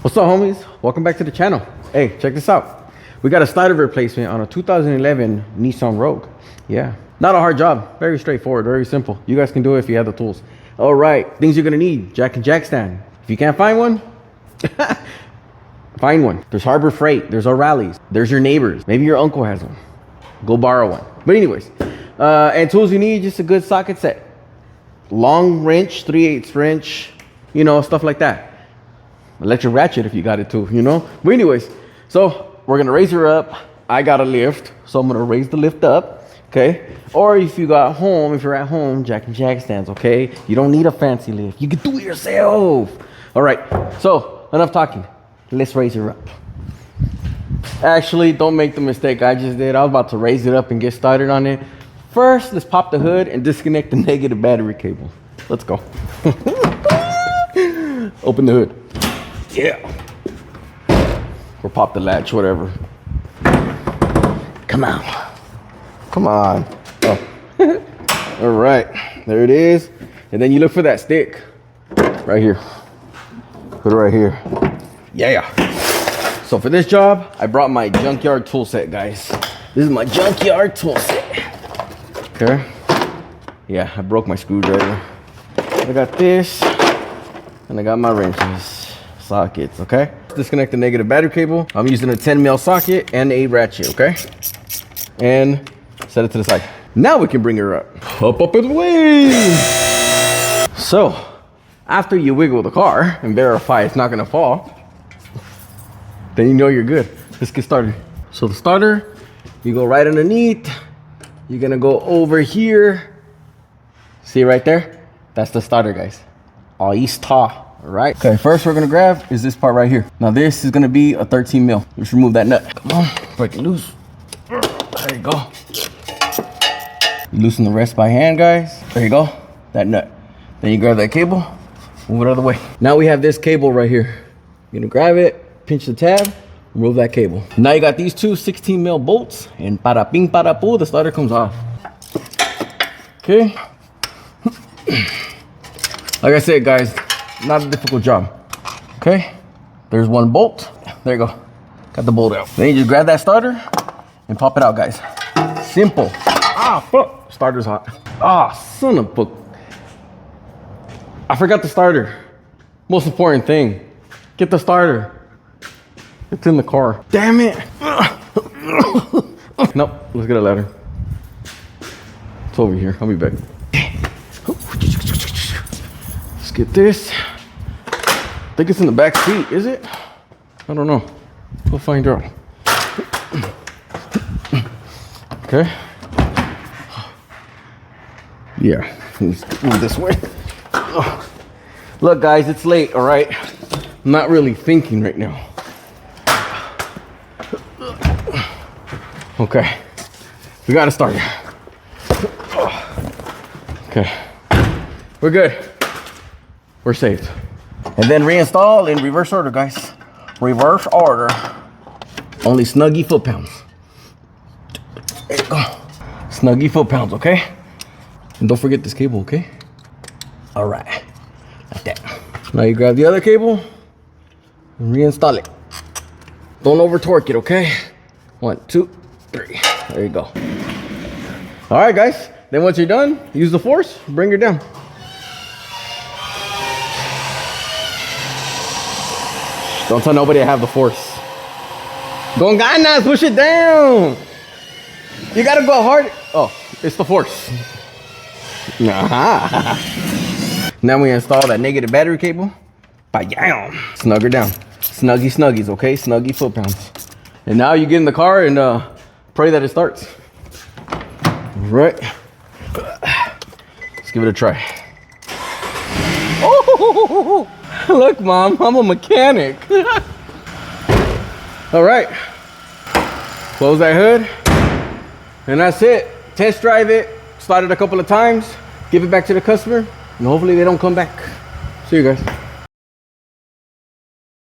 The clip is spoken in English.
What's up, homies? Welcome back to the channel. Hey, check this out. We got a starter replacement on a 2011 Nissan Rogue. Yeah, not a hard job. Very straightforward, very simple. You guys can do it if you have the tools. All right, things you're gonna need: jack and jack stand. If you can't find one, find one. There's Harbor Freight, there's O'Reilly's, there's your neighbors. Maybe your uncle has one. Go borrow one. But anyways, and tools you need: just a good socket set, long wrench, 3/8 wrench, you know, stuff like that. Electric ratchet if you got it too, you know. But anyways, so we're gonna raise her up. I got a lift, so I'm gonna raise the lift up, okay? Or if you got home, if you're at home, jack and jack stands, okay? You don't need a fancy lift. You can do it yourself. All right, so enough talking. Let's raise her up. Actually, don't make the mistake I just did. I was about to raise it up and get started on it. First, let's pop the hood and disconnect the negative battery cable. Let's go. Open the hood. Yeah. Or pop the latch, whatever. Come on. Come on. Oh. All right. There it is. And then you look for that stick. Right here. Put it right here. Yeah. So for this job, I brought my junkyard tool set, guys. This is my junkyard tool set. Okay. Yeah, I broke my screwdriver. I got this. And I got my wrenches. Sockets, okay? Disconnect the negative battery cable. I'm using a 10mm socket and a ratchet, okay? And set it to the side. Now we can bring her up and away. So after you wiggle the car and verify it's not gonna fall, then you know you're good. Let's get started. So the starter, you go right underneath. You're gonna go over here. See right there? That's the starter, guys. Ahí está. All right. Okay, first we're gonna grab is this part right here. Now this is gonna be a 13mm. Let's remove that nut. Come on, break it loose. There you go. You loosen the rest by hand, guys. There you go, that nut. Then you grab that cable, move it out of the way. Now we have this cable right here. You're gonna grab it, pinch the tab, remove that cable. Now you got these two 16mm bolts, and para ping para poo, the starter comes off. Okay. Like I said, guys, not a difficult job. Okay, there's one bolt. There you go. Got the bolt out. Then you just grab that starter and pop it out, guys. Simple. Ah, fuck. Starter's hot. Ah, son of a... I forgot the starter. Most important thing. Get the starter. It's in the car. Damn it. Nope, let's get a ladder. It's over here. I'll be back. Let's get this. I think it's in the back seat, is it? I don't know. We'll find out. Okay. Yeah, let's move this way. Look, guys, it's late, all right? I'm not really thinking right now. Okay, we got to start. Okay, we're good. We're saved. And then reinstall in reverse order, guys. Reverse order. Only snuggy foot-pounds. There you go. Snuggy foot-pounds, okay? And don't forget this cable, okay? All right, like that. Now you grab the other cable and reinstall it. Don't over torque it, okay? 1, 2, 3. There you go. All right, guys. Then once you're done, use the force, bring her down. Don't tell nobody I have the force. Con ganas, push it down. You gotta go hard. Oh, it's the force. Now we install that negative battery cable. Bam. Snug her down. Snuggy snuggies, okay? Snuggy foot-pounds. And now you get in the car and pray that it starts. All right. Let's give it a try. Oh! Look, Mom, I'm a mechanic. All right. Close that hood. And that's it. Test drive it. Start it a couple of times. Give it back to the customer. And hopefully they don't come back. See you guys.